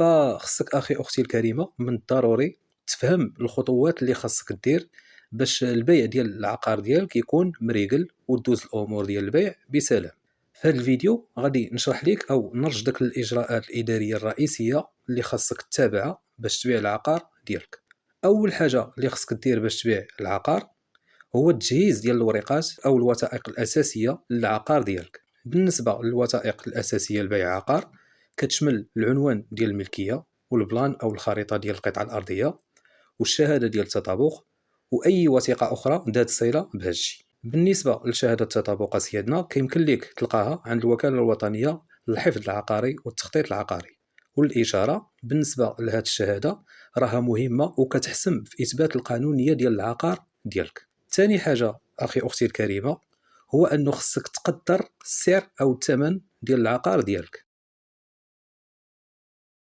فخصك اخي اختي الكريمه من الضروري تفهم الخطوات اللي خاصك دير باش البيع ديال العقار ديالك يكون مريقل ودوز الامور ديال البيع بسلام. في هذا الفيديو غادي نشرح لك او نرشدك الاجراءات الاداريه الرئيسيه اللي خاصك تتبعها باش تبيع العقار ديالك. اول حاجه اللي خاصك دير باش تبيع العقار هو التجهيز ديال الورقات او الوثائق الاساسيه للعقار ديالك. بالنسبه للوثائق الاساسيه لبيع عقار كتشمل العنوان ديال الملكيه والبلان او الخريطه ديال القطعه الارضيه والشهاده ديال التطابق واي وثيقه اخرى ذات صله بهذا الشيء. بالنسبه لشهاده التطابق سيادنا كيمكن لك تلقاها عند الوكاله الوطنيه للحفظ العقاري والتخطيط العقاري. والاشاره بالنسبه لهذه الشهاده راها مهمه وكتحسم في اثبات القانونيه ديال العقار ديالك. ثاني حاجه اخي اختي الكريمه هو انه خصك تقدر السعر او الثمن ديال العقار ديالك.